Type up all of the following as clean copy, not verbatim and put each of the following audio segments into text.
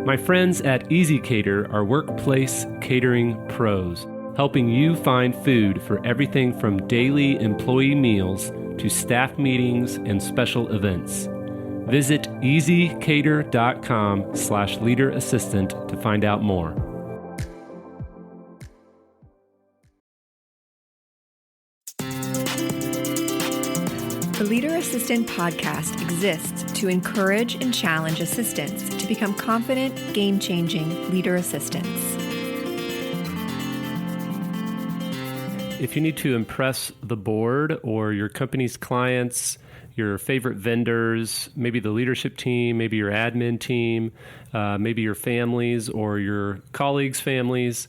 My friends at Easy Cater are workplace catering pros, helping you find food for everything from daily employee meals to staff meetings and special events. Visit easycater.com/leaderassistant to find out more. The Leader Assistant podcast exists to encourage and challenge assistants to become confident, game-changing leader assistants. If you need to impress the board or your company's clients, your favorite vendors, maybe the leadership team, maybe your admin team, maybe your families or your colleagues' families,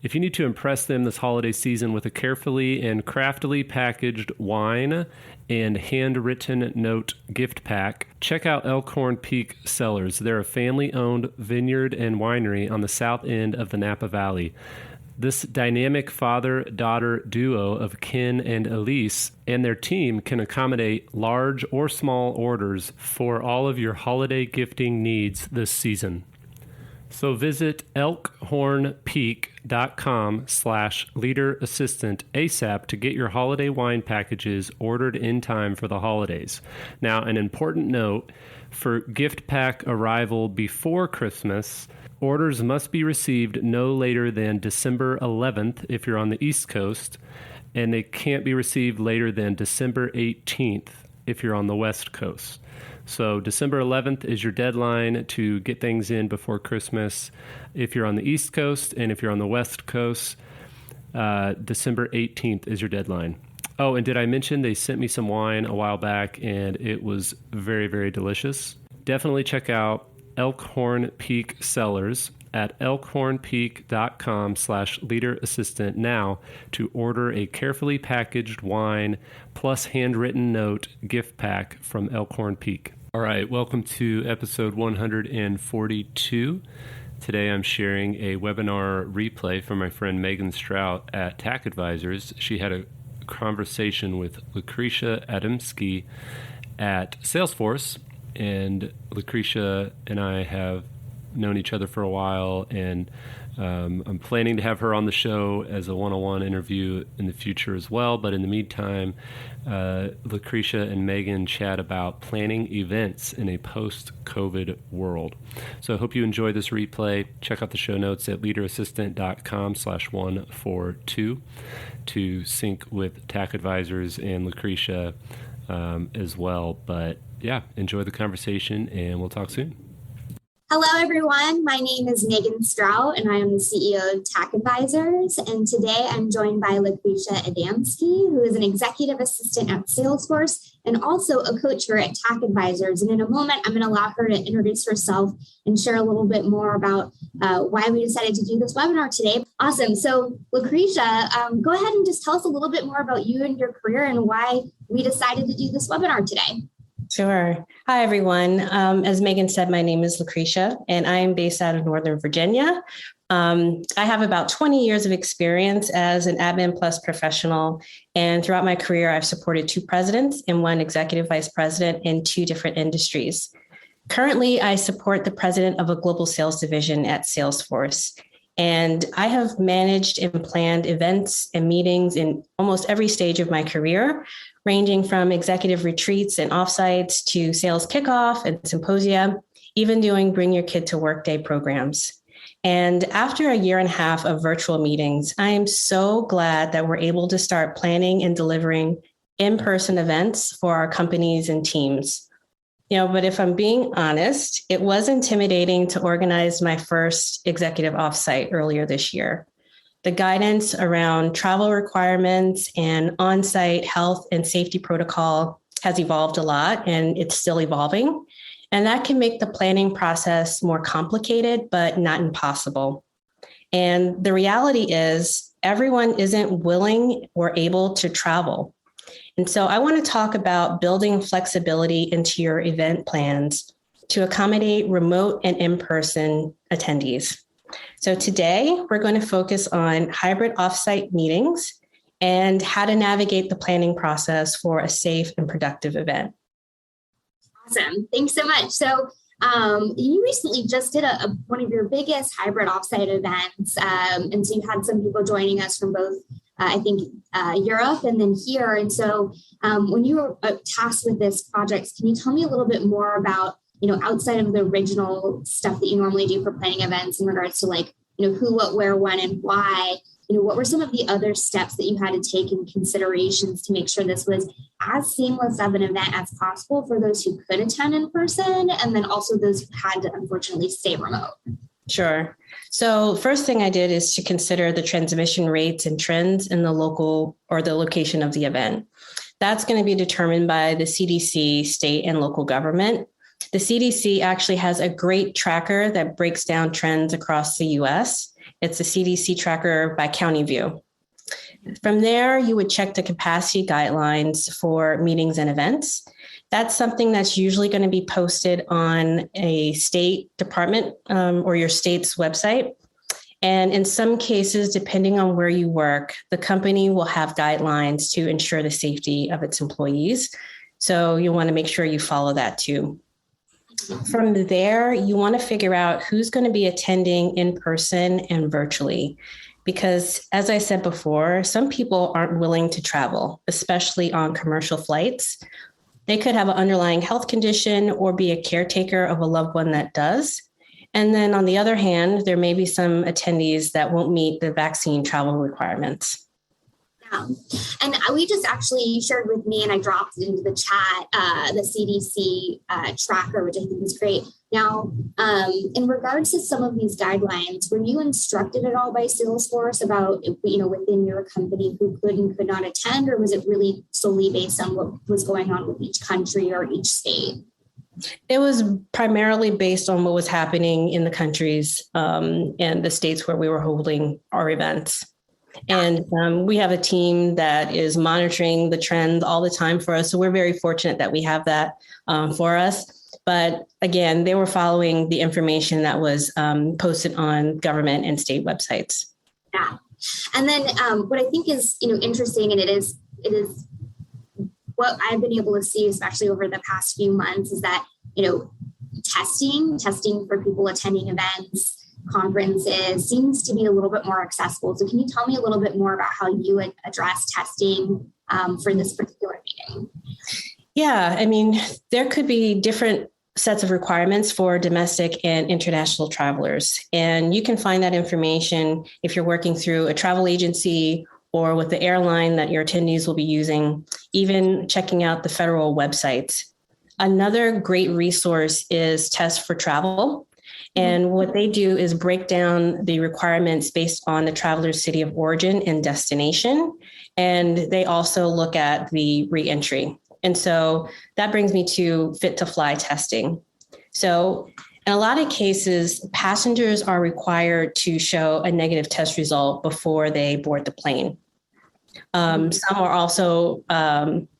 if you need to impress them this holiday season with a carefully and craftily packaged wine and handwritten note gift pack, check out Elkhorn Peak Cellars. They're a family-owned vineyard and winery on the south end of the Napa Valley. This dynamic father-daughter duo of Ken and Elise and their team can accommodate large or small orders for all of your holiday gifting needs this season. So visit elkhornpeak.com/leaderassistant ASAP to get your holiday wine packages ordered in time for the holidays. Now, an important note, for gift pack arrival before Christmas, orders must be received no later than December 11th if you're on the East Coast, and they can't be received later than December 18th if you're on the West Coast. So December 11th is your deadline to get things in before Christmas if you're on the East Coast, and if you're on the West Coast, December 18th is your deadline. Oh, and did I mention they sent me some wine a while back, and it was very, very delicious. Definitely check out Elkhorn Peak Cellars at elkhornpeak.com/leaderassistant now to order a carefully packaged wine plus handwritten note gift pack from Elkhorn Peak. All right, welcome to episode 142. Today I'm sharing a webinar replay from my friend Meagan Strout at Tack Advisors. She had a conversation with Lacretia Adamski at Salesforce, and Lacretia and I have known each other for a while, and I'm planning to have her on the show as a one-on-one interview in the future as well. But in the meantime, Lacretia and Meagan chat about planning events in a post-COVID world. So I hope you enjoy this replay. Check out the show notes at leaderassistant.com/142 to sync with Tack Advisors and Lacretia as well. But yeah, enjoy the conversation, and we'll talk soon. Hello, everyone. My name is Meagan Strout, and I am the CEO of Tack Advisors. And today I'm joined by Lacretia Adamski, who is an executive assistant at Salesforce and also a coach here at Tack Advisors. And in a moment, I'm going to allow her to introduce herself and share a little bit more about why we decided to do this webinar today. Awesome. So, Lacretia, go ahead and just tell us a little bit more about you and your career and why we decided to do this webinar today. Sure. Hi, everyone. As Meagan said, my name is Lacretia, and I am based out of Northern Virginia. I have about 20 years of experience as an Admin Plus professional, and throughout my career, I've supported 2 presidents and 1 executive vice president in 2 different industries. Currently, I support the president of a global sales division at Salesforce, and I have managed and planned events and meetings in almost every stage of my career, ranging from executive retreats and offsites to sales kickoff and symposia, even doing Bring Your Kid to Work Day programs. And after a year and a half of virtual meetings, I am so glad that we're able to start planning and delivering in-person events for our companies and teams. But if I'm being honest, it was intimidating to organize my first executive offsite earlier this year. The guidance around travel requirements and onsite health and safety protocol has evolved a lot, and it's still evolving. And that can make the planning process more complicated, but not impossible. And the reality is everyone isn't willing or able to travel. And so I want to talk about building flexibility into your event plans to accommodate remote and in-person attendees. So today we're going to focus on hybrid offsite meetings and how to navigate the planning process for a safe and productive event. Awesome. Thanks so much. So You recently just did one of your biggest hybrid offsite events. And so you had some people joining us from both, Europe and then here. And so when you were tasked with this project, can you tell me a little bit more about, outside of the original stuff that you normally do for planning events in regards to who, what, where, when, and why? What were some of the other steps that you had to take in considerations to make sure this was as seamless of an event as possible for those who could attend in person, and then also those who had to unfortunately stay remote? Sure. So first thing I did is to consider the transmission rates and trends in the local or the location of the event. That's going to be determined by the CDC, state and local government. The CDC actually has a great tracker that breaks down trends across the US. It's a CDC tracker by county view. From there, you would check the capacity guidelines for meetings and events. That's something that's usually going to be posted on a state department or your state's website. And in some cases, depending on where you work, the company will have guidelines to ensure the safety of its employees. So you want to make sure you follow that too. From there, you want to figure out who's going to be attending in person and virtually. Because as I said before, some people aren't willing to travel, especially on commercial flights. They could have an underlying health condition or be a caretaker of a loved one that does. And then on the other hand, there may be some attendees that won't meet the vaccine travel requirements. Yeah. And we just actually shared with me, and I dropped it into the chat, the CDC tracker, which I think is great. Now, in regards to some of these guidelines, were you instructed at all by Salesforce about, within your company who could and could not attend, or was it really solely based on what was going on with each country or each state? It was primarily based on what was happening in the countries and the states where we were holding our events. And we have a team that is monitoring the trend all the time for us. So we're very fortunate that we have that for us. But again, they were following the information that was posted on government and state websites. Yeah. And then what I think is, interesting, and it is what I've been able to see, especially over the past few months, is that, testing for people attending events, conferences seems to be a little bit more accessible. So can you tell me a little bit more about how you would address testing for this particular meeting? Yeah, there could be different sets of requirements for domestic and international travelers. And you can find that information if you're working through a travel agency or with the airline that your attendees will be using, even checking out the federal websites. Another great resource is Test for Travel. And what they do is break down the requirements based on the traveler's city of origin and destination. And they also look at the reentry. And so that brings me to fit to fly testing. So in a lot of cases, passengers are required to show a negative test result before they board the plane. Some are also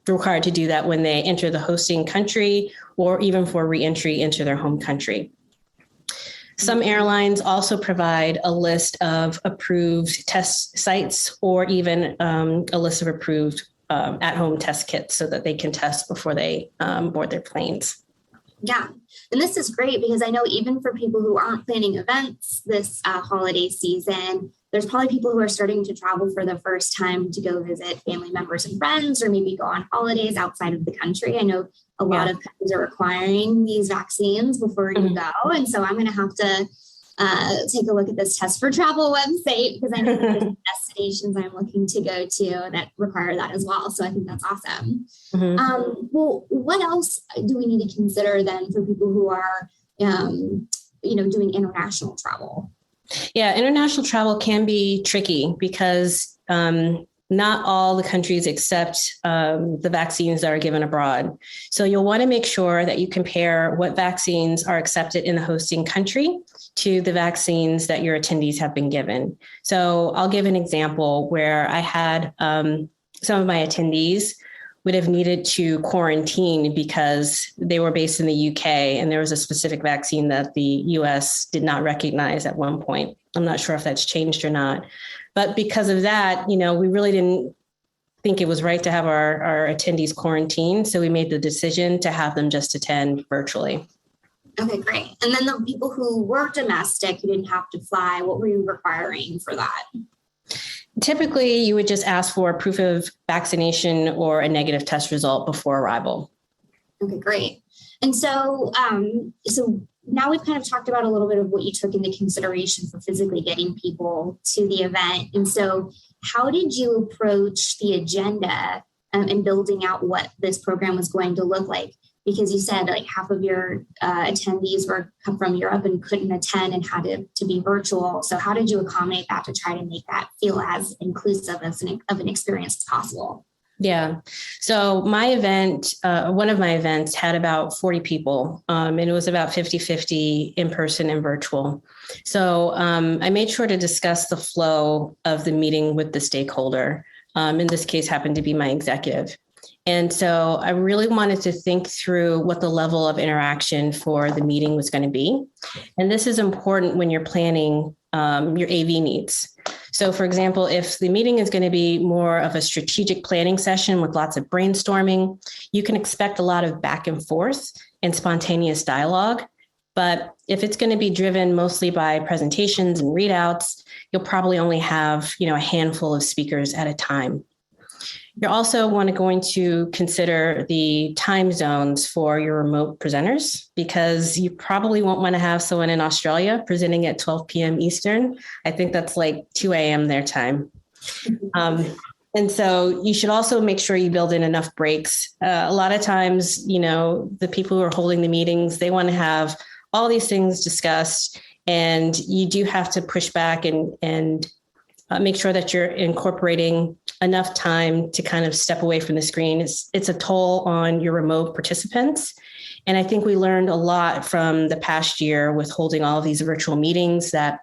required to do that when they enter the hosting country or even for reentry into their home country. Some airlines also provide a list of approved test sites or even a list of approved at-home test kits so that they can test before they board their planes. Yeah. And this is great because I know even for people who aren't planning events this holiday season, there's probably people who are starting to travel for the first time to go visit family members and friends, or maybe go on holidays outside of the country. I know a lot of countries are requiring these vaccines before you go. And so I'm going to have to take a look at this Test for Travel website because I know that there's destinations I'm looking to go to that require that as well. So I think that's awesome. Well, what else do we need to consider then for people who are, doing international travel? Yeah, international travel can be tricky because not all the countries accept the vaccines that are given abroad. So you'll want to make sure that you compare what vaccines are accepted in the hosting country to the vaccines that your attendees have been given. So I'll give an example where I had some of my attendees would have needed to quarantine because they were based in the UK and there was a specific vaccine that the US did not recognize at one point. I'm not sure if that's changed or not. But because of that, we really didn't think it was right to have our attendees quarantine. So we made the decision to have them just attend virtually. Okay, great. And then the people who were domestic, who didn't have to fly, what were you requiring for that? Typically, you would just ask for proof of vaccination or a negative test result before arrival. Okay, great. And so now we've kind of talked about a little bit of what you took into consideration for physically getting people to the event. And so how did you approach the agenda and building out what this program was going to look like? Because you said like half of your attendees were come from Europe and couldn't attend and had to be virtual. So how did you accommodate that to try to make that feel as inclusive of an experience as possible? Yeah. So my event, one of my events had about 40 people, and it was about 50-50 in person and virtual. So I made sure to discuss the flow of the meeting with the stakeholder. In this case, happened to be my executive. And so I really wanted to think through what the level of interaction for the meeting was going to be. And this is important when you're planning your AV needs. So for example, if the meeting is going to be more of a strategic planning session with lots of brainstorming, you can expect a lot of back and forth and spontaneous dialogue. But if it's going to be driven mostly by presentations and readouts, you'll probably only have, a handful of speakers at a time. You're also going to consider the time zones for your remote presenters, because you probably won't want to have someone in Australia presenting at 12 p.m. Eastern. I think that's like 2 a.m. their time. And so you should also make sure you build in enough breaks. A lot of times, the people who are holding the meetings, they want to have all these things discussed, and you do have to push back and make sure that you're incorporating enough time to kind of step away from the screen. It's a toll on your remote participants. And I think we learned a lot from the past year with holding all of these virtual meetings that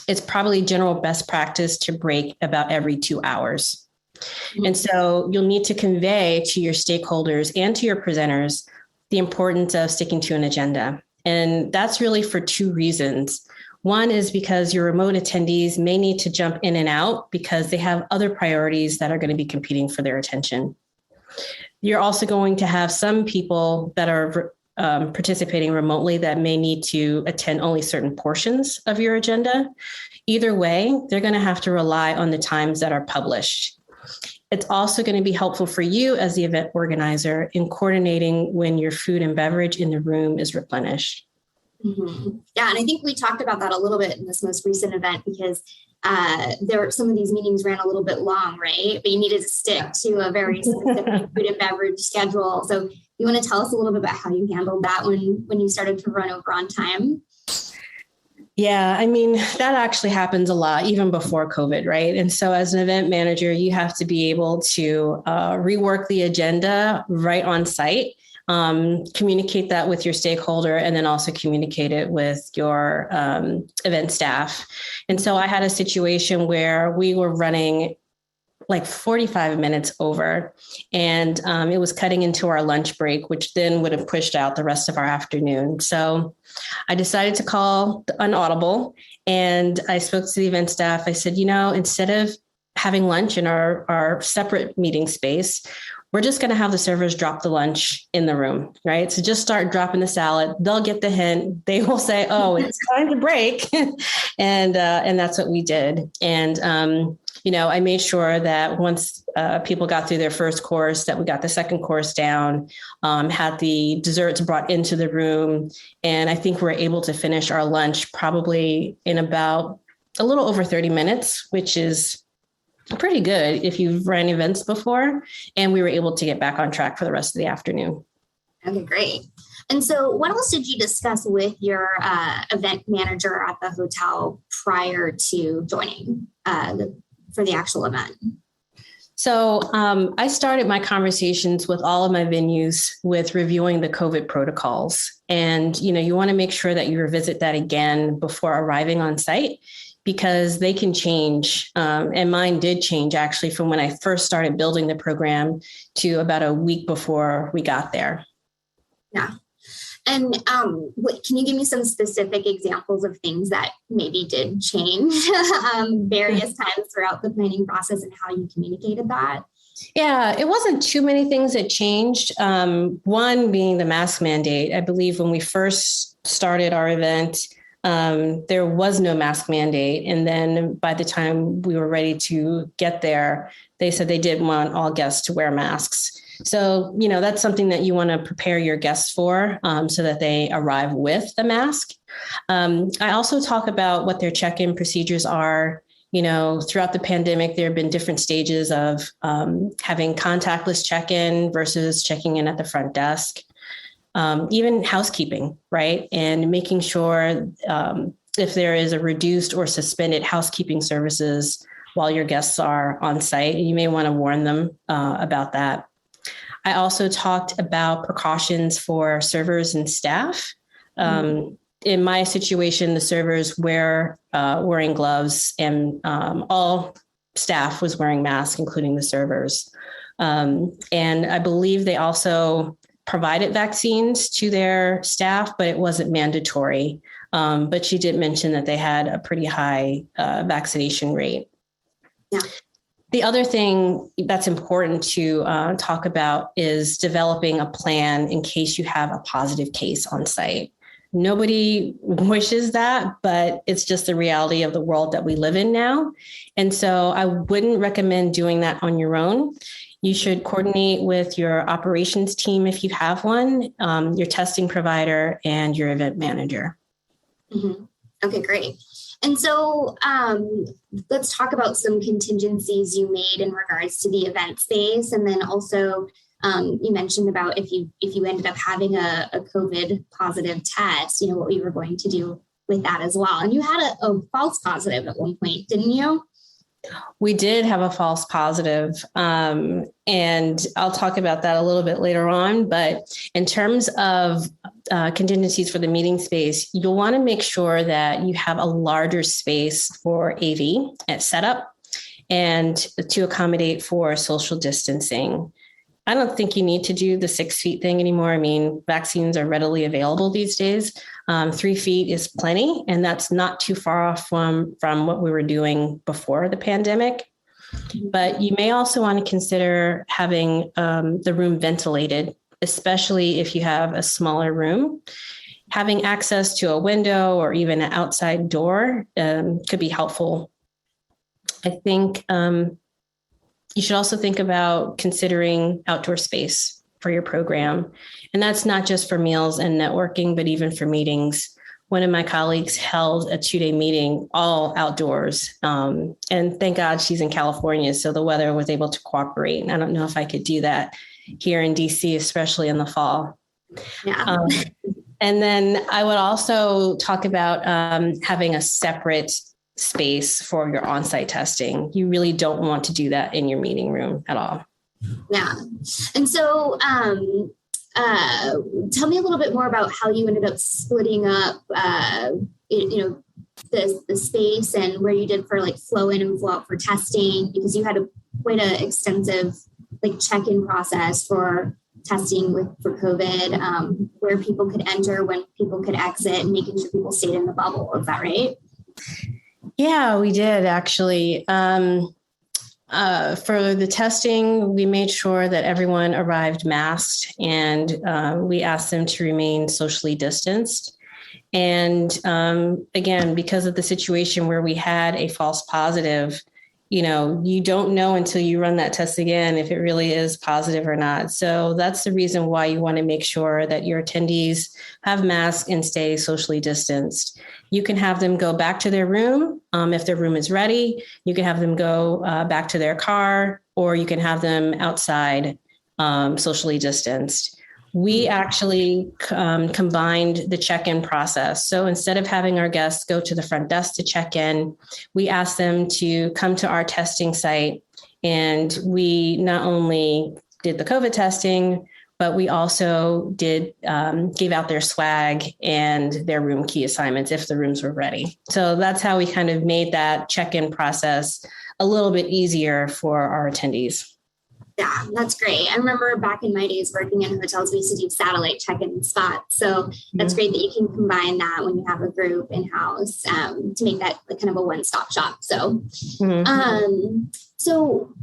it's probably general best practice to break about every 2 hours. Mm-hmm. And so you'll need to convey to your stakeholders and to your presenters the importance of sticking to an agenda. And that's really for two reasons. One is because your remote attendees may need to jump in and out because they have other priorities that are going to be competing for their attention. You're also going to have some people that are participating remotely that may need to attend only certain portions of your agenda. Either way, they're going to have to rely on the times that are published. It's also going to be helpful for you as the event organizer in coordinating when your food and beverage in the room is replenished. Mm-hmm. Yeah, and I think we talked about that a little bit in this most recent event because some of these meetings ran a little bit long, right? But you needed to stick to a very specific food and beverage schedule. So you want to tell us a little bit about how you handled that when you started to run over on time? Yeah, that actually happens a lot, even before COVID, right? And so as an event manager, you have to be able to rework the agenda right on site. Communicate that with your stakeholder, and then also communicate it with your event staff. And so I had a situation where we were running like 45 minutes over, and it was cutting into our lunch break, which then would have pushed out the rest of our afternoon. So I decided to call an audible, and I spoke to the event staff. I said, instead of having lunch in our separate meeting space, we're just going to have the servers drop the lunch in the room, right? So just start dropping the salad. They'll get the hint. They will say, "Oh, it's time to break," and that's what we did. And I made sure that once people got through their first course, that we got the second course down, had the desserts brought into the room, and I think we're able to finish our lunch probably in about a little over 30 minutes, which is pretty good if you've run events before, and we were able to get back on track for the rest of the afternoon. Okay, great. And so what else did you discuss with your event manager at the hotel prior to joining for the actual event? So I started my conversations with all of my venues with reviewing the COVID protocols. And, you want to make sure that you revisit that again before arriving on site, because they can change. And mine did change actually from when I first started building the program to about a week before we got there. Yeah. And can you give me some specific examples of things that maybe did change various times throughout the planning process and how you communicated that? Yeah, it wasn't too many things that changed. One being the mask mandate. I believe when we first started our event, there was no mask mandate. And then by the time we were ready to get there, they said they did want all guests to wear masks. So, that's something that you want to prepare your guests for so that they arrive with a mask. I also talk about what their check-in procedures are. Throughout the pandemic, there have been different stages of having contactless check-in versus checking in at the front desk, even housekeeping, right? And making sure if there is a reduced or suspended housekeeping services while your guests are on site, you may want to warn them about that. I also talked about precautions for servers and staff. In my situation, the servers were wearing gloves and all staff was wearing masks, including the servers. And I believe they also provided vaccines to their staff, but it wasn't mandatory. But she did mention that they had a pretty high vaccination rate. Yeah. The other thing that's important to talk about is developing a plan in case you have a positive case on site. Nobody wishes that, but it's just the reality of the world that we live in now. And so I wouldn't recommend doing that on your own. You should coordinate with your operations team if you have one, your testing provider, and your event manager. Mm-hmm. Okay, great. And so let's talk about some contingencies you made in regards to the event space. And then also you mentioned about if you ended up having a COVID positive test, what you were going to do with that as well. And you had a false positive at one point, didn't you? We did have a false positive, and I'll talk about that a little bit later on. But in terms of contingencies for the meeting space, you'll want to make sure that you have a larger space for AV at setup and to accommodate for social distancing. I don't think you need to do the 6 feet thing anymore. I mean, vaccines are readily available these days. 3 feet is plenty, and that's not too far off from what we were doing before the pandemic. But you may also want to consider having the room ventilated, especially if you have a smaller room. Having access to a window or even an outside door could be helpful. I think you should also think about considering outdoor space for your program. And that's not just for meals and networking, but even for meetings. One of my colleagues held a 2-day meeting all outdoors. And thank God she's in California, so the weather was able to cooperate. And I don't know if I could do that here in DC, especially in the fall. Yeah. And then I would also talk about having a separate space for your on-site testing. You really don't want to do that in your meeting room at all. Yeah. And so tell me a little bit more about how you ended up splitting up, the space and where you did for like flow in and flow out for testing, because you had quite an extensive check-in process for testing for COVID, where people could enter, when people could exit, and making sure people stayed in the bubble. Is that right? Yeah, we did actually. For the testing, we made sure that everyone arrived masked, and we asked them to remain socially distanced. And again, because of the situation where we had a false positive, you don't know until you run that test again if it really is positive or not. So that's the reason why you want to make sure that your attendees have masks and stay socially distanced. You can have them go back to their room if their room is ready. You can have them go back to their car, or you can have them outside socially distanced. We actually combined the check-in process. So instead of having our guests go to the front desk to check in, we asked them to come to our testing site. And we not only did the COVID testing, but we also gave out their swag and their room key assignments if the rooms were ready. So that's how we kind of made that check-in process a little bit easier for our attendees. Yeah, that's great. I remember back in my days working in hotels, we used to do satellite check-in spots. So that's great that you can combine that when you have a group in-house to make that kind of a one-stop shop. So, So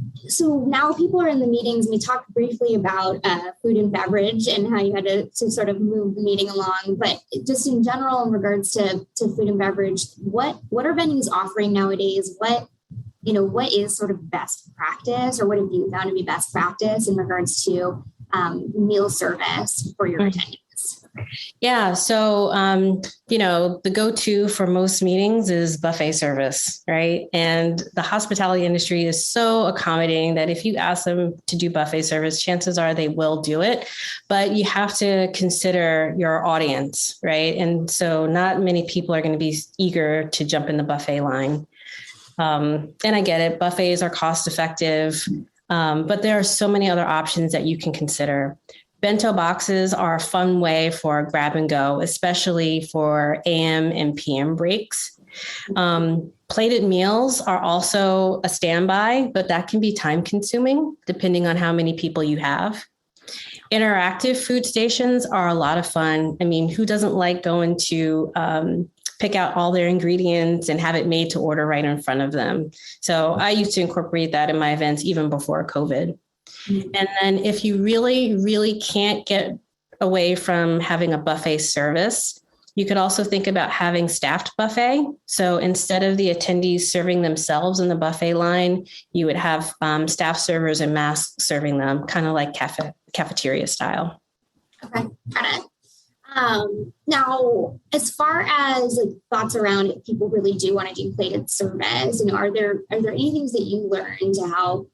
now people are in the meetings. We talked briefly about food and beverage and how you had to sort of move the meeting along. But just in general, in regards to food and beverage, what are venues offering nowadays? What is sort of best practice, or what have you found to be best practice in regards to meal service for your attendees? Yeah. So, the go-to for most meetings is buffet service, right? And the hospitality industry is so accommodating that if you ask them to do buffet service, chances are they will do it, but you have to consider your audience, right? And so not many people are going to be eager to jump in the buffet line. And I get it. Buffets are cost effective, but there are so many other options that you can consider. Bento boxes are a fun way for grab and go, especially for AM and PM breaks. Plated meals are also a standby, but that can be time consuming depending on how many people you have. Interactive food stations are a lot of fun. I mean, who doesn't like going to pick out all their ingredients and have it made to order right in front of them? So I used to incorporate that in my events even before COVID. And then if you really, really can't get away from having a buffet service, you could also think about having staffed buffet. So instead of the attendees serving themselves in the buffet line, you would have staff servers and masks serving them, kind of like cafeteria style. Okay, got it. Now, as far as thoughts around if people really do want to do plated service, are there any things that you learned to help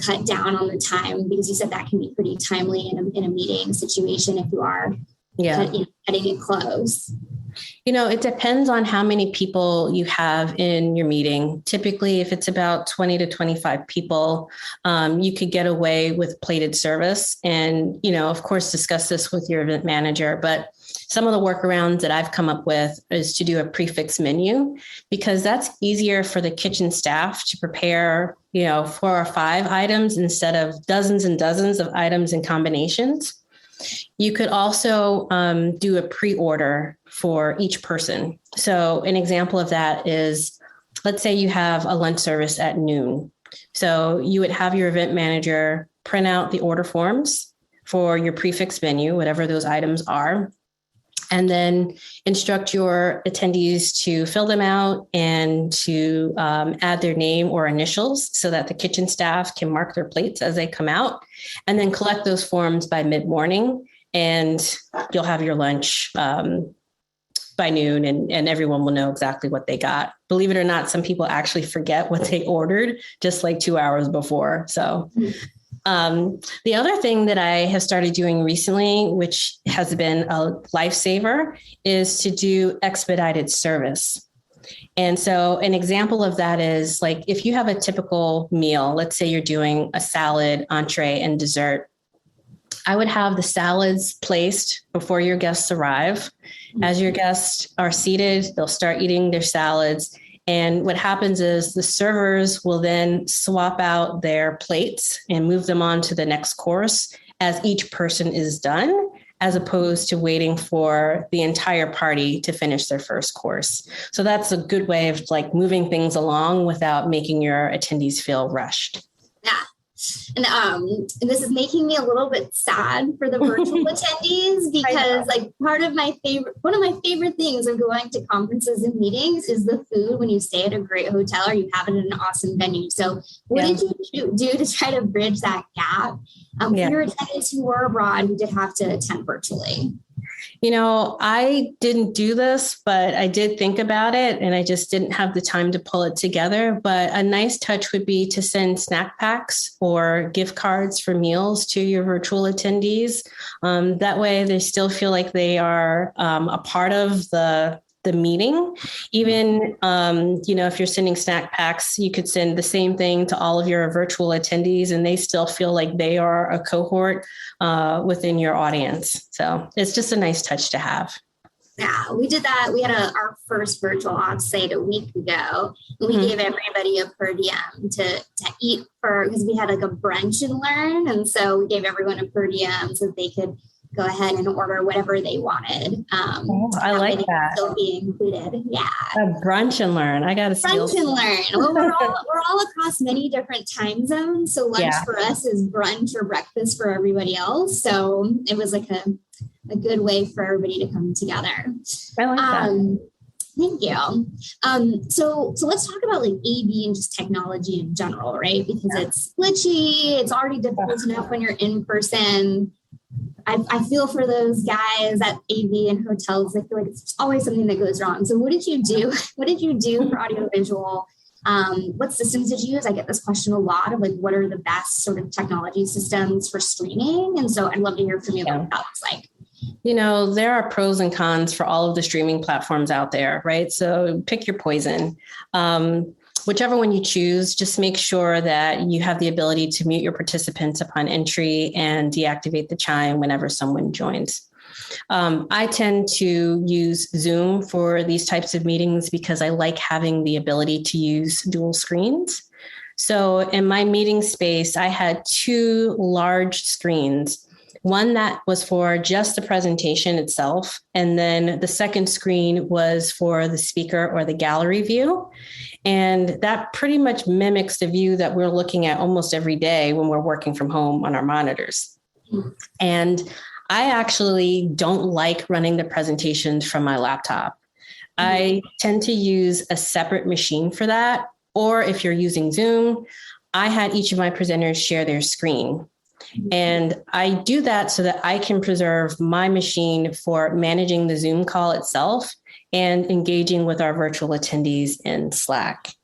cut down on the time? Because you said that can be pretty timely in a meeting situation if you are cutting it close. It depends on how many people you have in your meeting. Typically, if it's about 20 to 25 people, you could get away with plated service and, of course, discuss this with your event manager. But some of the workarounds that I've come up with is to do a prefix menu, because that's easier for the kitchen staff to prepare, 4 or 5 items instead of dozens and dozens of items and combinations. You could also do a pre-order for each person. So an example of that is, let's say you have a lunch service at noon. So you would have your event manager print out the order forms for your prefix menu, whatever those items are, and then instruct your attendees to fill them out and to add their name or initials so that the kitchen staff can mark their plates as they come out, and then collect those forms by mid-morning, and you'll have your lunch by noon, and everyone will know exactly what they got. Believe it or not, some people actually forget what they ordered just like 2 hours before. So the other thing that I have started doing recently, which has been a lifesaver, is to do expedited service. And so an example of that is, like, if you have a typical meal, let's say you're doing a salad, entree, and dessert, I would have the salads placed before your guests arrive. As your guests are seated, they'll start eating their salads. And what happens is the servers will then swap out their plates and move them on to the next course as each person is done, as opposed to waiting for the entire party to finish their first course. So that's a good way of moving things along without making your attendees feel rushed. Yeah. And this is making me a little bit sad for the virtual attendees, because one of my favorite things of going to conferences and meetings is the food when you stay at a great hotel or you have it in an awesome venue. So what did you do to try to bridge that gap for your attendees who were abroad who did have to attend virtually? I didn't do this, but I did think about it, and I just didn't have the time to pull it together. But a nice touch would be to send snack packs or gift cards for meals to your virtual attendees. That way they still feel like they are a part of the meeting. Even, if you're sending snack packs, you could send the same thing to all of your virtual attendees, and they still feel like they are a cohort within your audience. So it's just a nice touch to have. Yeah, we did that. We had our first virtual offsite a week ago. And we gave everybody a per diem to eat because we had a brunch and learn. And so we gave everyone a per diem so they could go ahead and order whatever they wanted. I like that. Still be included. Yeah. A brunch and learn. I got to brunch and learn. Well, we're all across many different time zones. So lunch for us is brunch or breakfast for everybody else. So it was like a good way for everybody to come together. I like that. Thank you. So let's talk about like AV and just technology in general, right? Because it's glitchy. It's already difficult enough when you're in person. I feel for those guys at AV and hotels. I feel like it's always something that goes wrong. So what did you do? What did you do for audiovisual? What systems did you use? I get this question a lot of like, what are the best sort of technology systems for streaming? And so I'd love to hear from you about what that looks like. You know, there are pros and cons for all of the streaming platforms out there, right? So pick your poison. Whichever one you choose, just make sure that you have the ability to mute your participants upon entry and deactivate the chime whenever someone joins. I tend to use Zoom for these types of meetings because I like having the ability to use dual screens. So in my meeting space, I had 2 large screens. One that was for just the presentation itself. And then the second screen was for the speaker or the gallery view. And that pretty much mimics the view that we're looking at almost every day when we're working from home on our monitors. And I actually don't like running the presentations from my laptop. I tend to use a separate machine for that. Or if you're using Zoom, I had each of my presenters share their screen. And I do that so that I can preserve my machine for managing the Zoom call itself and engaging with our virtual attendees in Slack.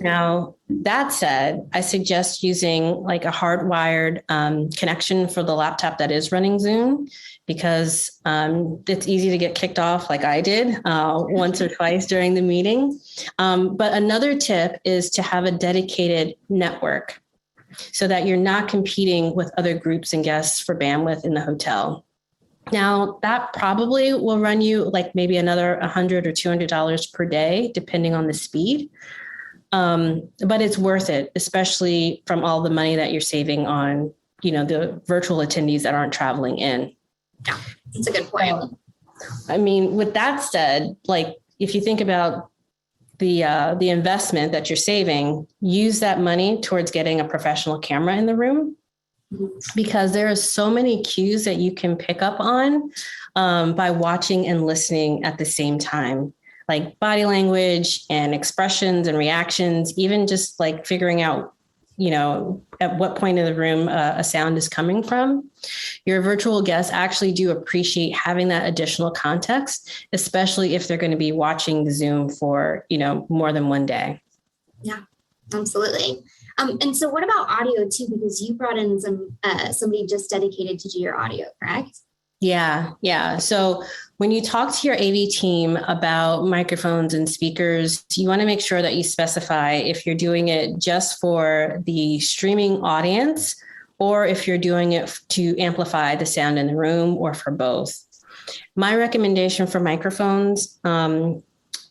Now, that said, I suggest using like a hardwired connection for the laptop that is running Zoom, because it's easy to get kicked off like I did once or twice during the meeting. But another tip is to have a dedicated network, so that you're not competing with other groups and guests for bandwidth in the hotel. Now, that probably will run you like maybe another $100 or $200 per day, depending on the speed. But it's worth it, especially from all the money that you're saving on, you know, the virtual attendees that aren't traveling in. Yeah, that's a good point. I mean, with that said, like if you think about the investment that you're saving, use that money towards getting a professional camera in the room, because there are so many cues that you can pick up on by watching and listening at the same time, like body language and expressions and reactions, even just like figuring out, you know, at what point in the room a sound is coming from. Your virtual guests actually do appreciate having that additional context, especially if they're going to be watching the Zoom for, you know, more than one day. Yeah, absolutely. And so what about audio too? Because you brought in somebody just dedicated to do your audio, correct? Yeah. So when you talk to your AV team about microphones and speakers, you want to make sure that you specify if you're doing it just for the streaming audience, or if you're doing it to amplify the sound in the room, or for both. My recommendation for microphones,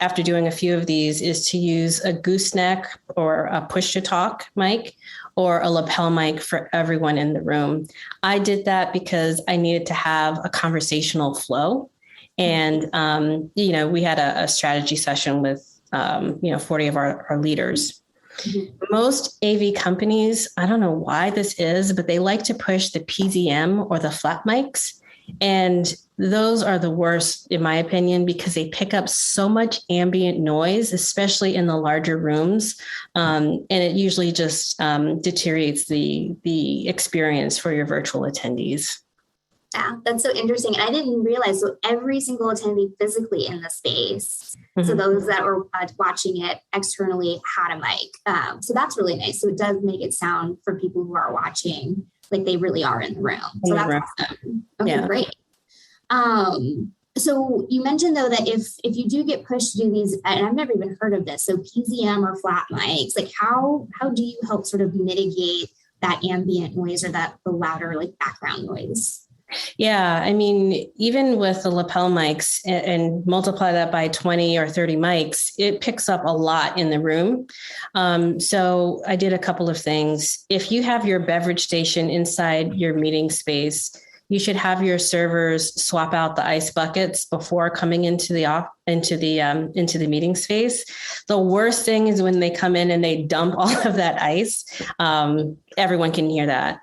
after doing a few of these, is to use a gooseneck or a push-to-talk mic, or a lapel mic for everyone in the room. I did that because I needed to have a conversational flow. And, you know, we had a strategy session with, 40 of our leaders. Most AV companies, I don't know why this is, but they like to push the PZM or the flat mics. And those are the worst, in my opinion, because they pick up so much ambient noise, especially in the larger rooms. And it usually just deteriorates the experience for your virtual attendees. Yeah, that's so interesting. And I didn't realize, so every single attendee physically in the space, so those that were watching it externally had a mic. So that's really nice. So it does make it sound for people who are watching like they really are in the room. So that's awesome. Okay, great. So you mentioned though that if you do get pushed to do these, and I've never even heard of this, so PZM or flat mics, like how do you help sort of mitigate that ambient noise or the louder like background noise? Yeah, I mean, even with the lapel mics and multiply that by 20 or 30 mics, it picks up a lot in the room. So I did a couple of things. If you have your beverage station inside your meeting space, you should have your servers swap out the ice buckets before coming into the meeting space. The worst thing is when they come in and they dump all of that ice. Everyone can hear that.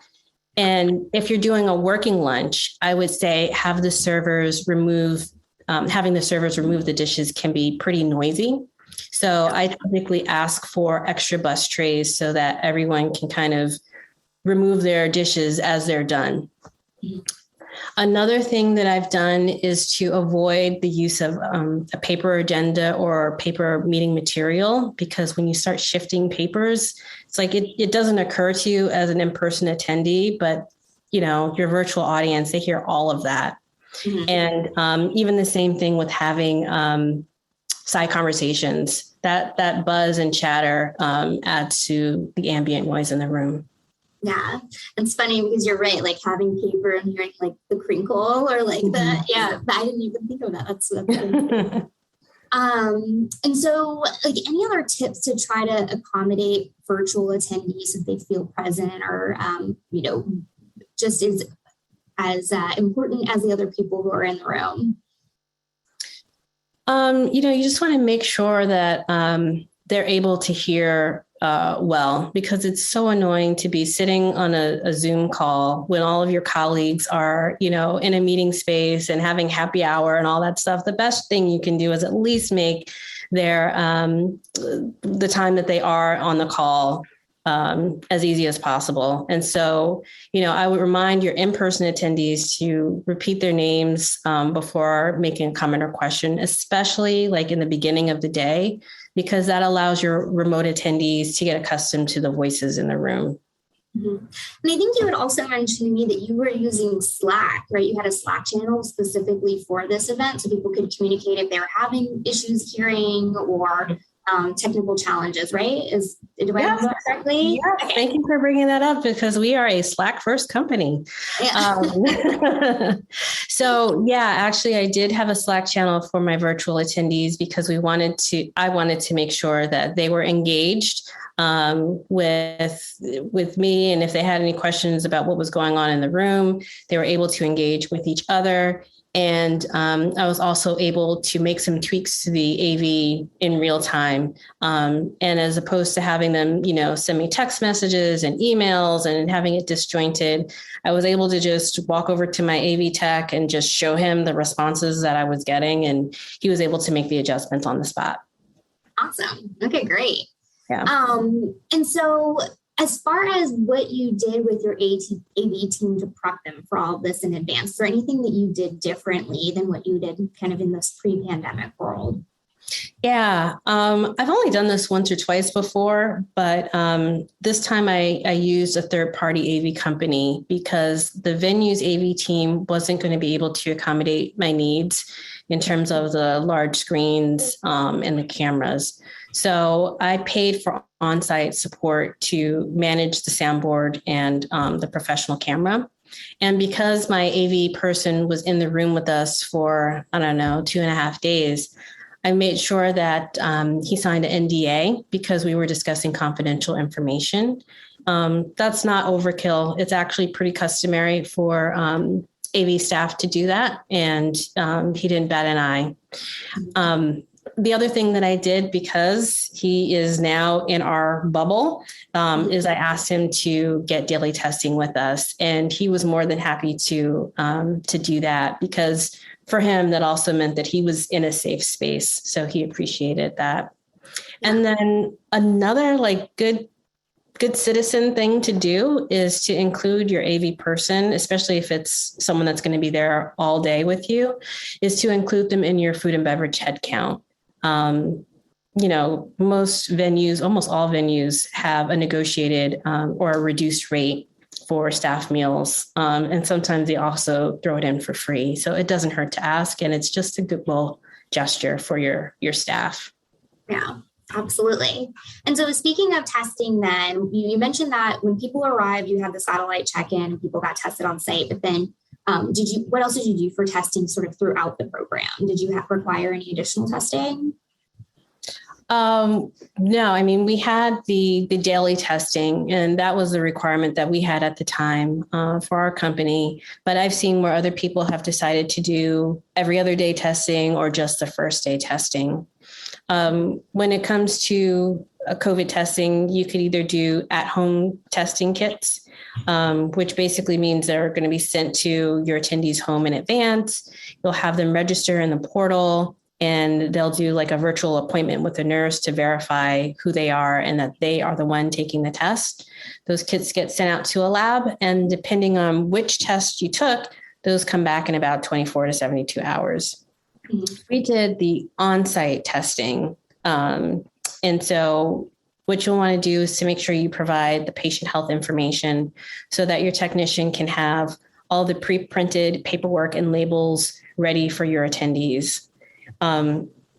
And if you're doing a working lunch, I would say having the servers remove the dishes can be pretty noisy. So I typically ask for extra bus trays so that everyone can kind of remove their dishes as they're done. Another thing that I've done is to avoid the use of a paper agenda or paper meeting material, because when you start shifting papers, it's like it doesn't occur to you as an in-person attendee, but your virtual audience, they hear all of that. Mm-hmm. And even the same thing with having side conversations, that buzz and chatter adds to the ambient noise in the room. Yeah, it's funny because you're right. Like having paper and hearing like the crinkle or like I didn't even think of that. That's good. And so like any other tips to try to accommodate virtual attendees if they feel present or, just as important as the other people who are in the room? You just want to make sure that they're able to hear well, because it's so annoying to be sitting on a Zoom call when all of your colleagues are, in a meeting space and having happy hour and all that stuff. The best thing you can do is at least make their the time that they are on the call as easy as possible. And so, I would remind your in-person attendees to repeat their names before making a comment or question, especially like in the beginning of the day, because that allows your remote attendees to get accustomed to the voices in the room. Mm-hmm. And I think you had also mentioned to me that you were using Slack, right? You had a Slack channel specifically for this event so people could communicate if they were having issues hearing or technical challenges, right? Do I have that correctly? Yeah, okay. Thank you for bringing that up because we are a Slack first company. Yeah. So actually I did have a Slack channel for my virtual attendees because I wanted to make sure that they were engaged with me. And if they had any questions about what was going on in the room, they were able to engage with each other. And I was also able to make some tweaks to the AV in real time. And as opposed to having them, send me text messages and emails and having it disjointed, I was able to just walk over to my AV tech and just show him the responses that I was getting. And he was able to make the adjustments on the spot. Awesome. Okay, great. Yeah. And so as far as what you did with your AV team to prep them for all of this in advance, is there anything that you did differently than what you did kind of in this pre-pandemic world? Yeah, I've only done this once or twice before, but this time I used a third-party AV company because the venue's AV team wasn't going to be able to accommodate my needs in terms of the large screens and the cameras. So I paid for on-site support to manage the soundboard and the professional camera. And because my AV person was in the room with us for, 2.5 days, I made sure that he signed an NDA because we were discussing confidential information. That's not overkill. It's actually pretty customary for AV staff to do that. And he didn't bat an eye. The other thing that I did, because he is now in our bubble, is I asked him to get daily testing with us. And he was more than happy to do that because for him, that also meant that he was in a safe space. So he appreciated that. And then another good citizen thing to do is to include your AV person, especially if it's someone that's going to be there all day with you, is to include them in your food and beverage head count. Most venues, almost all venues have a negotiated or a reduced rate for staff meals. And sometimes they also throw it in for free. So it doesn't hurt to ask. And it's just a good little gesture for your staff. Yeah, absolutely. And so speaking of testing, then you mentioned that when people arrive, you had the satellite check-in and people got tested on site, but then what else did you do for testing sort of throughout the program? Did you require any additional testing? No, I mean, we had the daily testing, and that was the requirement that we had at the time for our company. But I've seen where other people have decided to do every other day testing or just the first day testing. When it comes to COVID testing, you could either do at-home testing kits, which basically means they're going to be sent to your attendees' home in advance. You'll have them register in the portal, and they'll do like a virtual appointment with a nurse to verify who they are and that they are the one taking the test. Those kits get sent out to a lab, and depending on which test you took, those come back in about 24 to 72 hours. We did the on-site testing. And so what you'll want to do is to make sure you provide the patient health information so that your technician can have all the pre-printed paperwork and labels ready for your attendees.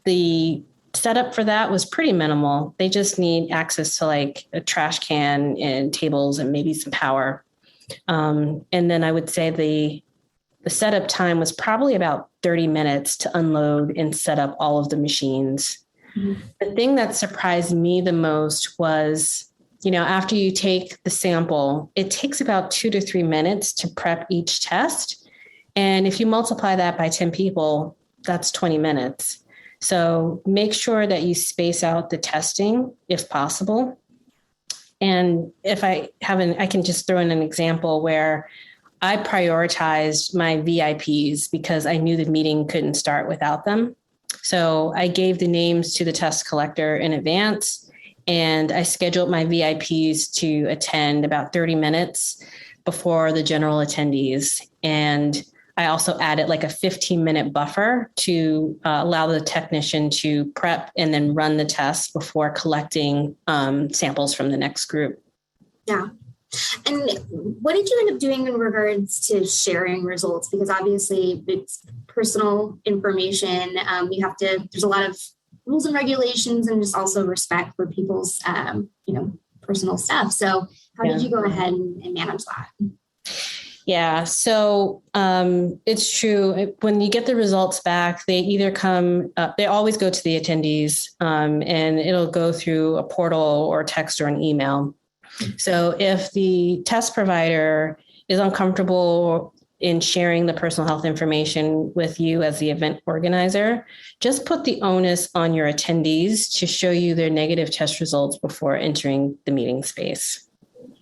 The setup for that was pretty minimal. They just need access to like a trash can and tables and maybe some power. And then I would say the setup time was probably about 30 minutes to unload and set up all of the machines. Mm-hmm. The thing that surprised me the most was, after you take the sample, it takes about 2 to 3 minutes to prep each test. And if you multiply that by 10 people, that's 20 minutes. So make sure that you space out the testing if possible. And if I can just throw in an example where I prioritized my VIPs because I knew the meeting couldn't start without them. So I gave the names to the test collector in advance, and I scheduled my VIPs to attend about 30 minutes before the general attendees. And I also added like a 15-minute buffer to allow the technician to prep and then run the test before collecting samples from the next group. Yeah. And what did you end up doing in regards to sharing results? Because obviously it's personal information. There's a lot of rules and regulations and just also respect for people's, personal stuff. So how did you go ahead and manage that? Yeah. So it's true. When you get the results back, they either they always go to the attendees and it'll go through a portal or text or an email. So if the test provider is uncomfortable in sharing the personal health information with you as the event organizer, just put the onus on your attendees to show you their negative test results before entering the meeting space.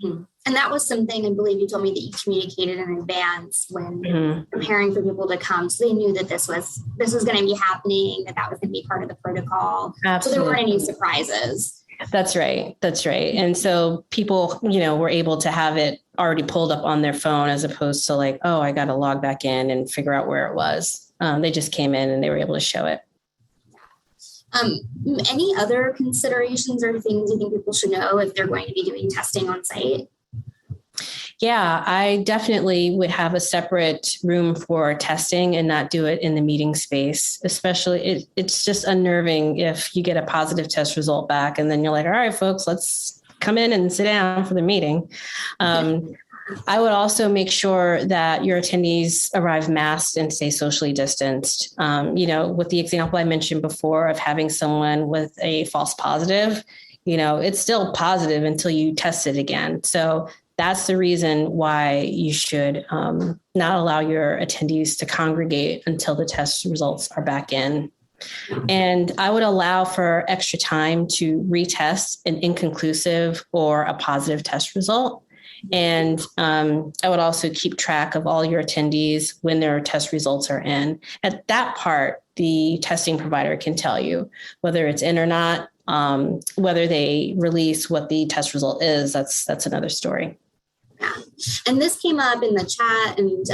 Mm-hmm. And that was something I believe you told me that you communicated in advance when preparing for people to come. So they knew that this was going to be happening, that was going to be part of the protocol. Absolutely. So there weren't any surprises. That's right. And so people, were able to have it already pulled up on their phone as opposed to like, oh, I got to log back in and figure out where it was. They just came in and they were able to show it. Any other considerations or things you think people should know if they're going to be doing testing on site? Yeah, I definitely would have a separate room for testing and not do it in the meeting space. Especially, it's just unnerving if you get a positive test result back and then you're like, all right, folks, let's come in and sit down for the meeting. I would also make sure that your attendees arrive masked and stay socially distanced. With the example I mentioned before of having someone with a false positive, it's still positive until you test it again. So that's the reason why you should not allow your attendees to congregate until the test results are back in. And I would allow for extra time to retest an inconclusive or a positive test result. And I would also keep track of all your attendees when their test results are in. At that part, the testing provider can tell you whether it's in or not, whether they release what the test result is. That's another story. Yeah. And this came up in the chat, and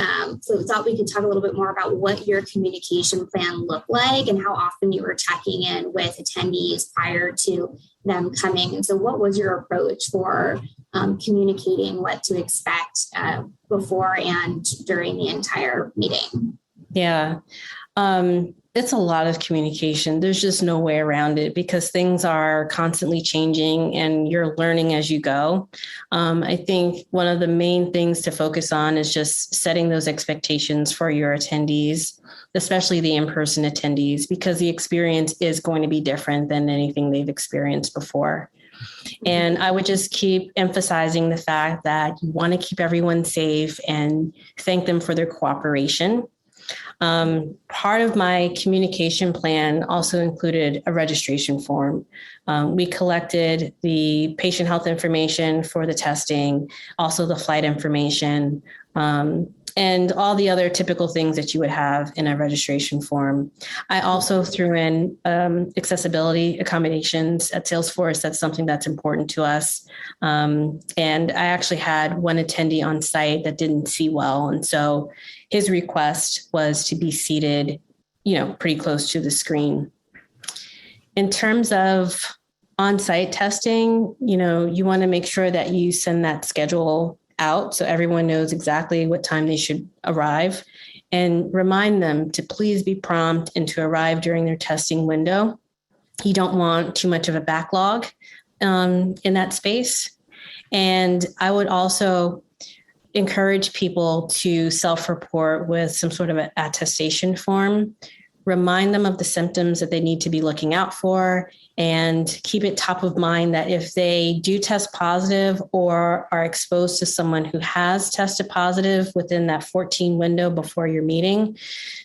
so I thought we could talk a little bit more about what your communication plan looked like and how often you were checking in with attendees prior to them coming. And so what was your approach for communicating what to expect before and during the entire meeting? Yeah. It's a lot of communication. There's just no way around it because things are constantly changing and you're learning as you go. I think one of the main things to focus on is just setting those expectations for your attendees, especially the in-person attendees, because the experience is going to be different than anything they've experienced before. And I would just keep emphasizing the fact that you want to keep everyone safe and thank them for their cooperation. Part of my communication plan also included a registration form. We collected the patient health information for the testing, also the flight information, and all the other typical things that you would have in a registration form. I also threw in accessibility accommodations at Salesforce. That's something that's important to us. And I actually had one attendee on site that didn't see well. And so his request was to be seated, pretty close to the screen. In terms of on-site testing, you want to make sure that you send that schedule out so everyone knows exactly what time they should arrive, and remind them to please be prompt and to arrive during their testing window. You don't want too much of a backlog in that space. And I would also encourage people to self-report with some sort of an attestation form, remind them of the symptoms that they need to be looking out for, and keep it top of mind that if they do test positive or are exposed to someone who has tested positive within that 14 window before your meeting,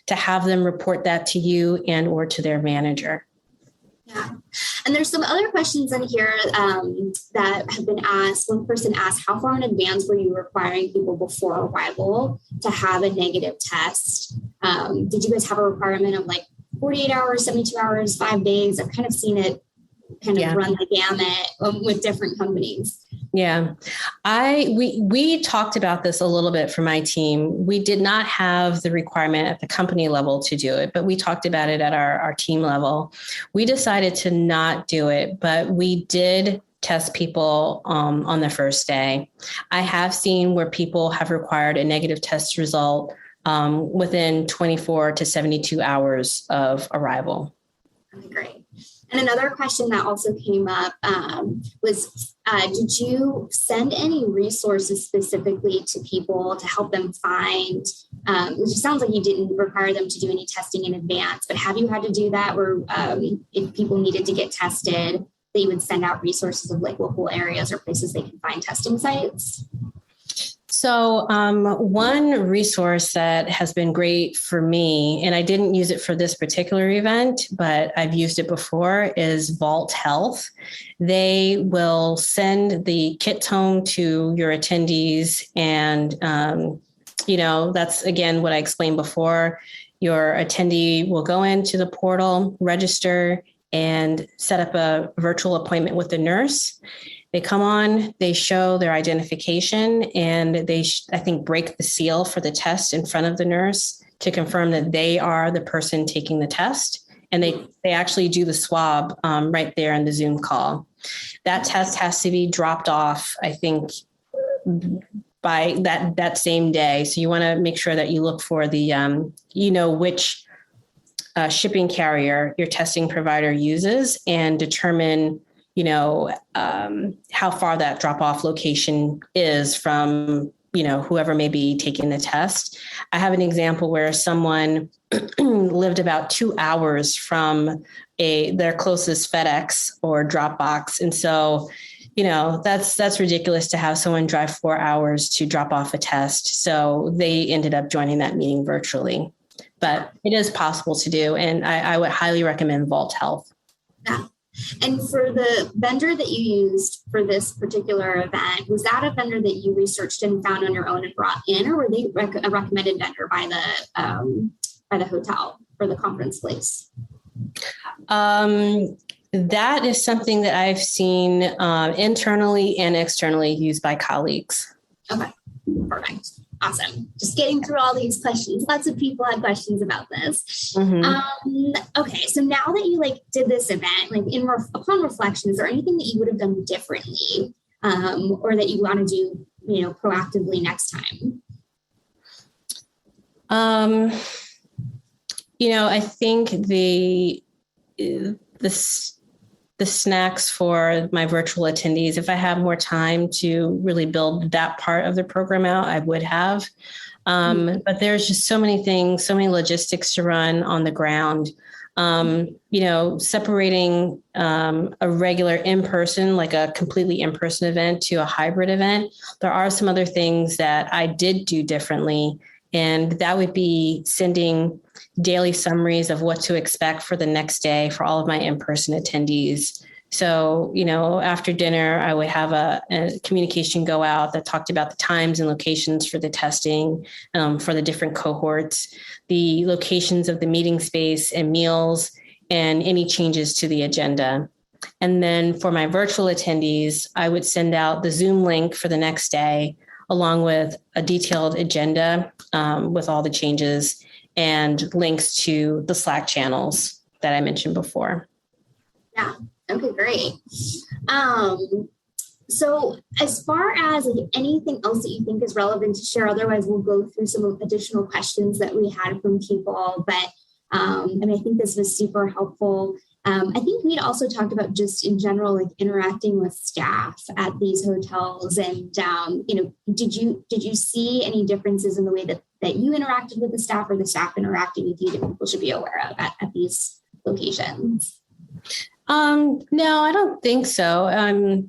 to have them report that to you and or to their manager. Yeah. And there's some other questions in here that have been asked. One person asked, how far in advance were you requiring people before arrival to have a negative test? Did you guys have a requirement of like 48 hours, 72 hours, 5 days? I've kind of seen it run the gamut with different companies. Yeah, we talked about this a little bit for my team. We did not have the requirement at the company level to do it, but we talked about it at our team level. We decided to not do it, but we did test people on the first day. I have seen where people have required a negative test result within 24 to 72 hours of arrival. Okay, great. And another question that also came up was, did you send any resources specifically to people to help them find, which sounds like you didn't require them to do any testing in advance, but have you had to do that where if people needed to get tested, that you would send out resources of like local areas or places they can find testing sites? So one resource that has been great for me, and I didn't use it for this particular event, but I've used it before, is Vault Health. They will send the kits home to your attendees. And, that's, again, what I explained before. Your attendee will go into the portal, register, and set up a virtual appointment with the nurse. They come on, they show their identification, and they, I think, break the seal for the test in front of the nurse to confirm that they are the person taking the test. And they actually do the swab right there in the Zoom call. That test has to be dropped off, I think, by that same day. So you want to make sure that you look for the, which shipping carrier your testing provider uses, and determine how far that drop-off location is from, whoever may be taking the test. I have an example where someone lived about 2 hours from their closest FedEx or Dropbox. And so, that's ridiculous to have someone drive 4 hours to drop off a test. So they ended up joining that meeting virtually. But it is possible to do. And I would highly recommend Vault Health. Yeah. And for the vendor that you used for this particular event, was that a vendor that you researched and found on your own and brought in, or were they a recommended vendor by the hotel or the conference place? That is something that I've seen internally and externally used by colleagues. Okay, perfect. Awesome. Just getting through all these questions. Lots of people had questions about this. Mm-hmm. Okay. So now that you did this event, upon reflection, is there anything that you would have done differently or that you want to do, proactively next time? I think the snacks for my virtual attendees, if I have more time to really build that part of the program out, I would have. But there's just so many things, so many logistics to run on the ground. Separating a regular in-person, like a completely in-person event, to a hybrid event. There are some other things that I did do differently, and that would be sending daily summaries of what to expect for the next day for all of my in-person attendees. So, after dinner, I would have a communication go out that talked about the times and locations for the testing for the different cohorts, the locations of the meeting space and meals, and any changes to the agenda. And then for my virtual attendees, I would send out the Zoom link for the next day, along with a detailed agenda with all the changes and links to the Slack channels that I mentioned before. Yeah. Okay, great. So as far as anything else that you think is relevant to share, otherwise we'll go through some additional questions that we had from people. But I think this was super helpful. I think we'd also talked about just in general, interacting with staff at these hotels. And, did you see any differences in the way that you interacted with the staff or the staff interacting with you that people should be aware of at these locations? No, I don't think so.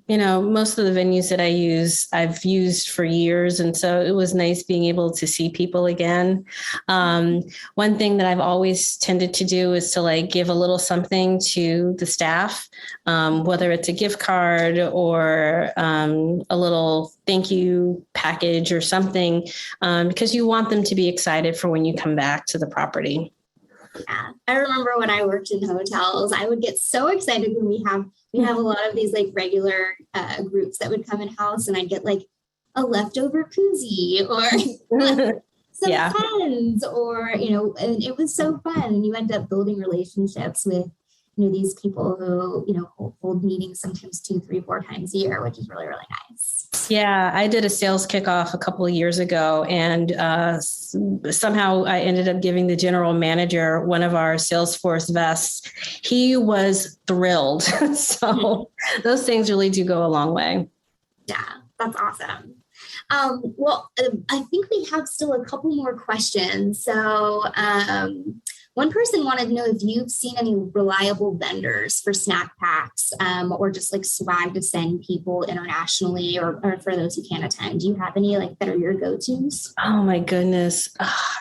Most of the venues that I've used for years. And so it was nice being able to see people again. One thing that I've always tended to do is to give a little something to the staff, whether it's a gift card or a little thank you package or something, because you want them to be excited for when you come back to the property. Yeah, I remember when I worked in hotels, I would get so excited when we have a lot of these regular groups that would come in house, and I'd get a leftover koozie or some pens, or and it was so fun. And you end up building relationships with these people who hold meetings sometimes 2, 3, 4 times a year, which is really, really nice. Yeah, I did a sales kickoff a couple of years ago, and somehow I ended up giving the general manager one of our Salesforce vests. He was thrilled. So those things really do go a long way. Yeah, that's awesome. I think we have still a couple more questions. So one person wanted to know if you've seen any reliable vendors for snack packs or just swag to send people internationally or for those who can't attend. Do you have any that are your go-tos? Oh my goodness.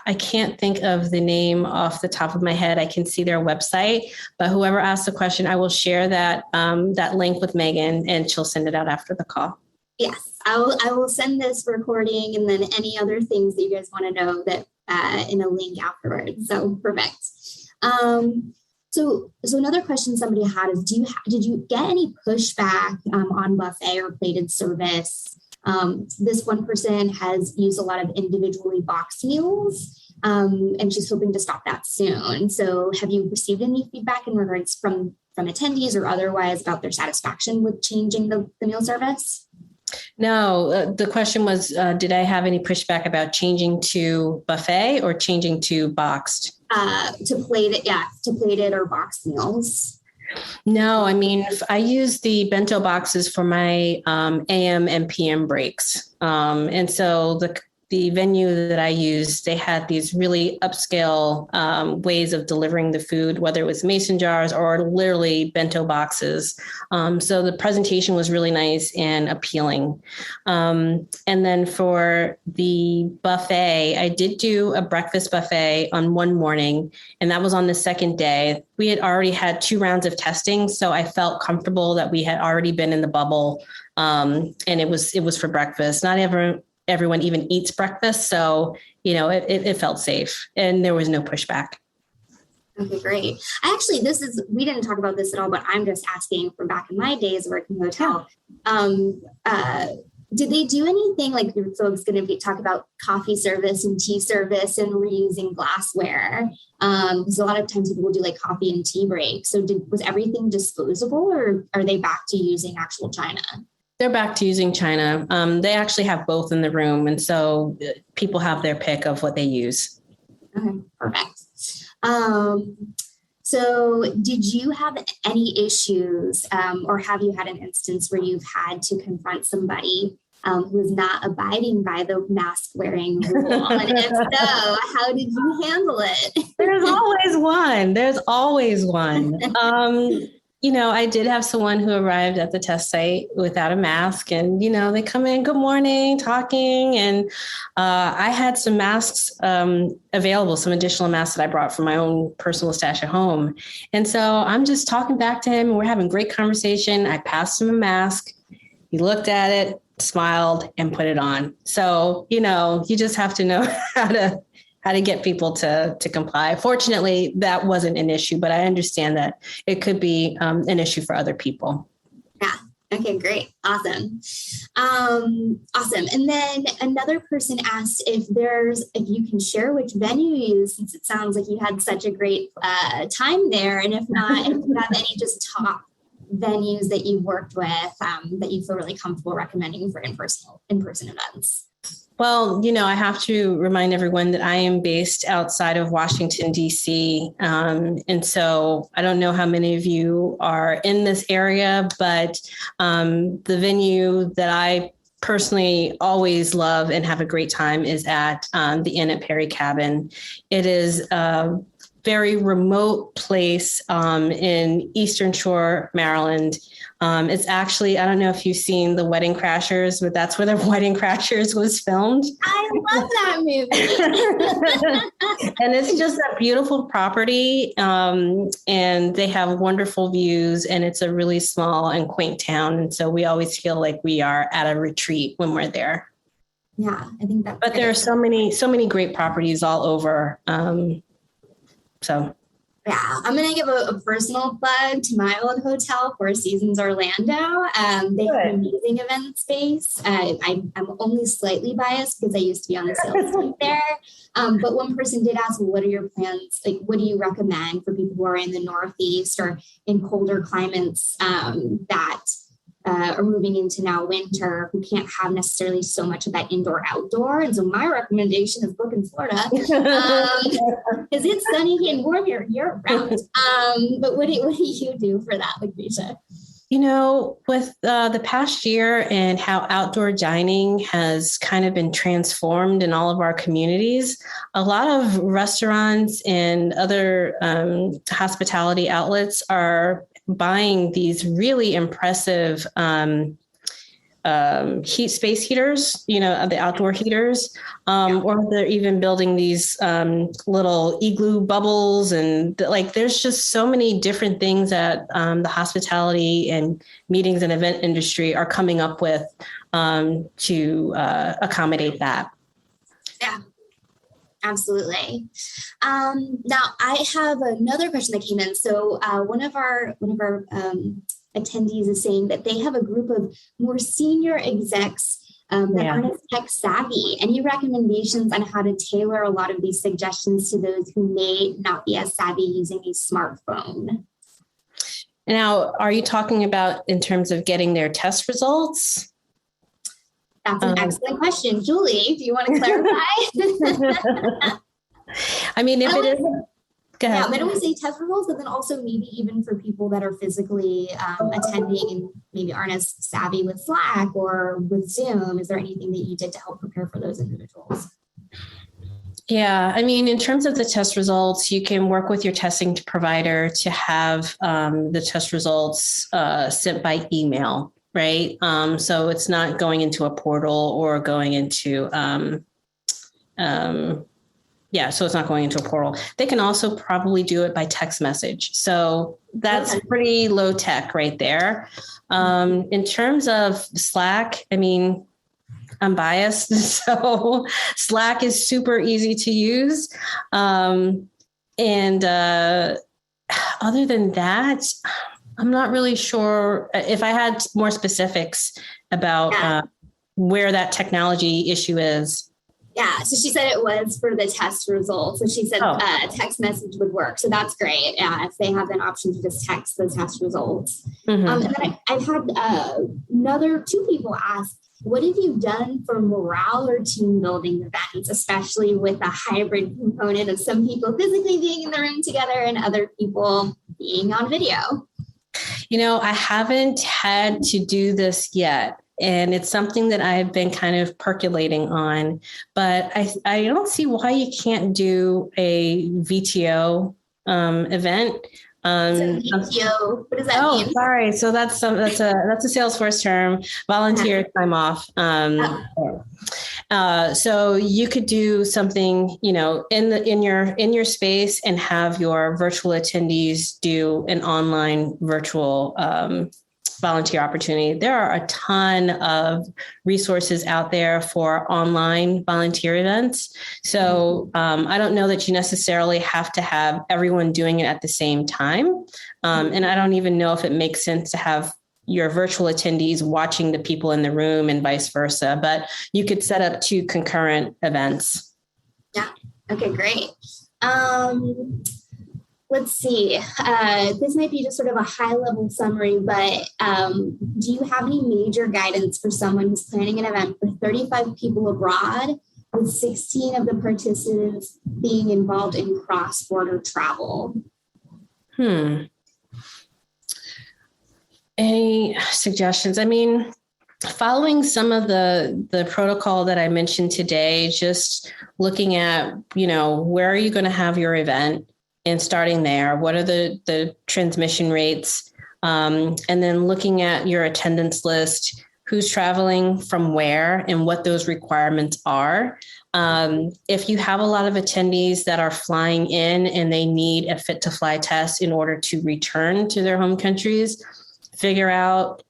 I can't think of the name off the top of my head. I can see their website, but whoever asked the question, I will share that link with Meagan, and she'll send it out after the call. Yes, I will send this recording and then any other things that you guys want to know that in a link afterwards. So perfect. So another question somebody had is, did you get any pushback on buffet or plated service? This one person has used a lot of individually boxed meals, and she's hoping to stop that soon. So have you received any feedback in regards from attendees or otherwise about their satisfaction with changing the meal service? No, the question was, did I have any pushback about changing to buffet or changing to boxed? To plated or boxed meals. No, I use the bento boxes for my AM and PM breaks. And so the venue that I used, they had these really upscale ways of delivering the food, whether it was mason jars or literally bento boxes. So the presentation was really nice and appealing. And then for the buffet, I did do a breakfast buffet on one morning, and that was on the second day. We had already had 2 rounds of testing, so I felt comfortable that we had already been in the bubble, and it was for breakfast. Not everyone even eats breakfast. So, it felt safe and there was no pushback. Okay, great. Actually, we didn't talk about this at all, but I'm just asking from back in my days working in a hotel. Did they do anything your folks going to talk about coffee service and tea service and reusing glassware? Because a lot of times people do coffee and tea breaks. So was everything disposable, or are they back to using actual china? They're back to using china. They actually have both in the room. And so people have their pick of what they use. Okay, perfect. So did you have any issues or have you had an instance where you've had to confront somebody who's not abiding by the mask wearing rule? And if so, how did you handle it? There's always one. I did have someone who arrived at the test site without a mask, and, they come in, good morning, talking. And I had some masks available, some additional masks that I brought from my own personal stash at home. And so I'm just talking back to him, and we're having great conversation. I passed him a mask. He looked at it, smiled, and put it on. So, you just have to know how to get people to comply. Fortunately, that wasn't an issue, but I understand that it could be an issue for other people. Yeah. Okay, great. Awesome. Awesome. And then another person asked if you can share which venue you use, since it sounds like you had such a great time there. And if not, if you have any just top venues that you've worked with that you feel really comfortable recommending for in-person events. Well, I have to remind everyone that I am based outside of Washington, D.C. And so I don't know how many of you are in this area, but the venue that I personally always love and have a great time is at the Inn at Perry Cabin. It is a very remote place in Eastern Shore, Maryland. It's actually, I don't know if you've seen The Wedding Crashers, but that's where The Wedding Crashers was filmed. I love that movie. And it's just a beautiful property. And they have wonderful views, and it's a really small and quaint town. And so we always feel like we are at a retreat when we're there. Yeah, I think that's But there are so many great properties all over. Yeah, I'm going to give a personal plug to my old hotel, Four Seasons Orlando. They have an amazing event space. I'm only slightly biased because I used to be on the sales team there. But one person did ask, well, what are your plans? Like, what do you recommend for people who are in the Northeast or in colder climates that are moving into now winter, who can't have necessarily so much of that indoor-outdoor? And so my recommendation is book in Florida because it's sunny and warm year-round. But what do you do for that, Lacretia? With the past year and how outdoor dining has kind of been transformed in all of our communities, a lot of restaurants and other hospitality outlets are buying these really impressive space heaters, the outdoor heaters, or they're even building these little igloo bubbles. And there's just so many different things that the hospitality and meetings and event industry are coming up with to accommodate that. Yeah. Absolutely. Now I have another question that came in. So one of our attendees is saying that they have a group of more senior execs that aren't as tech savvy. Any recommendations on how to tailor a lot of these suggestions to those who may not be as savvy using a smartphone? Now, are you talking about in terms of getting their test results? That's an excellent question. Julie, do you want to clarify? I mean, if it is, go ahead. Yeah, when we say test results, but then also maybe even for people that are physically attending and maybe aren't as savvy with Slack or with Zoom, is there anything that you did to help prepare for those individuals? Yeah, I mean, in terms of the test results, you can work with your testing provider to have the test results sent by email. Right. So it's not going into a portal or going into, so it's not going into a portal. They can also probably do it by text message. So that's pretty low tech right there. In terms of Slack, I mean, I'm biased. So Slack is super easy to use. And other than that, I'm not really sure if I had more specifics about where that technology issue is. Yeah, so she said it was for the test results. So she said a text message would work. So that's great. If they have an option to just text the test results. And then I've had two people ask, what have you done for morale or team building events, especially with a hybrid component of some people physically being in the room together and other people being on video? I haven't had to do this yet. And it's something that I've been kind of percolating on, but I don't see why you can't do a VTO event. VTO, what does that mean? Oh, sorry. So that's a Salesforce term, volunteer time off. So you could do something, in your space and have your virtual attendees do an online virtual volunteer opportunity. There are a ton of resources out there for online volunteer events. So I don't know that you necessarily have to have everyone doing it at the same time. And I don't even know if it makes sense to have your virtual attendees watching the people in the room and vice versa, but you could set up 2 concurrent events. Yeah. Okay, great. Let's see. This might be just sort of a high-level summary, but do you have any major guidance for someone who's planning an event for 35 people abroad, with 16 of the participants being involved in cross-border travel? Any suggestions? I mean, following some of the protocol that I mentioned today, just looking at, where are you going to have your event? And starting there, what are the transmission rates? And then looking at your attendance list, who's traveling from where and what those requirements are. If you have a lot of attendees that are flying in and they need a fit to fly test in order to return to their home countries, figure out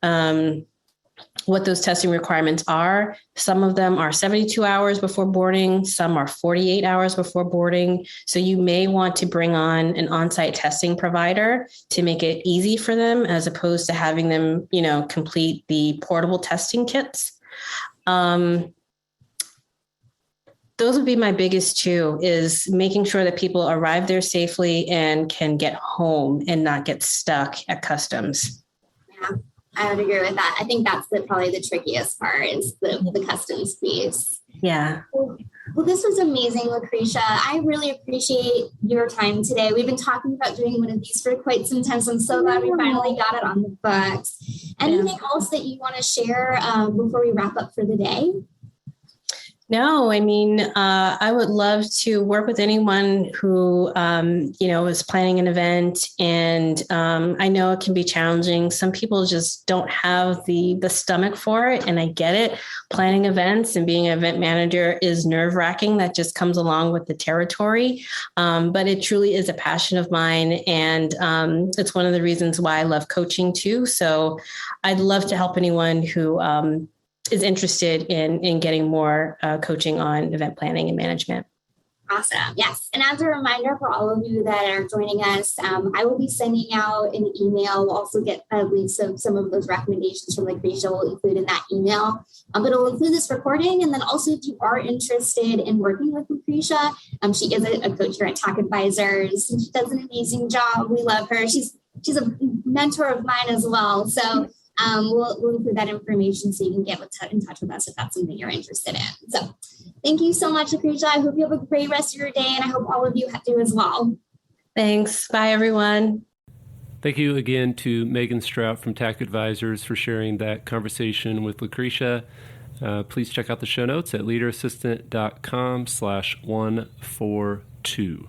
what those testing requirements are. Some of them are 72 hours before boarding. Some are 48 hours before boarding. So you may want to bring on an on-site testing provider to make it easy for them, as opposed to having them, complete the portable testing kits. Those would be my biggest 2, is making sure that people arrive there safely and can get home and not get stuck at customs. Yeah. I would agree with that. I think that's probably the trickiest part, is the customs piece. Yeah. Well, this was amazing, Lacretia. I really appreciate your time today. We've been talking about doing one of these for quite some time, so I'm so glad we finally got it on the books. Anything else that you want to share before we wrap up for the day? No, I mean, I would love to work with anyone who, is planning an event. And I know it can be challenging. Some people just don't have the stomach for it. And I get it. Planning events and being an event manager is nerve-wracking. That just comes along with the territory. But it truly is a passion of mine. And it's one of the reasons why I love coaching too. So I'd love to help anyone who is interested in getting more coaching on event planning and management. Awesome. Yes. And as a reminder for all of you that are joining us, I will be sending out an email. We'll also get links to some of those recommendations from Lacretia will include in that email. But it'll include this recording. And then also, if you are interested in working with Lacretia, she is a coach here at Tack Advisors. She does an amazing job. We love her. She's a mentor of mine as well. So we'll include that information so you can get in touch with us if that's something you're interested in. So thank you so much, Lacretia. I hope you have a great rest of your day, and I hope all of you do as well. Thanks. Bye, everyone. Thank you again to Meagan Strout from Tack Advisors for sharing that conversation with Lacretia. Please check out the show notes at leaderassistant.com/142.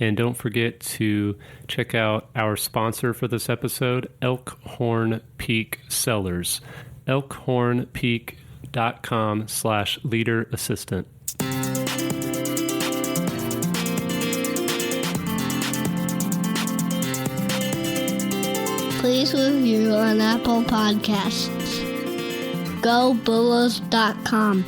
And don't forget to check out our sponsor for this episode, Elkhorn Peak Sellers. elkhornpeak.com/leaderassistant. Please review on Apple Podcasts. GoBulls.com.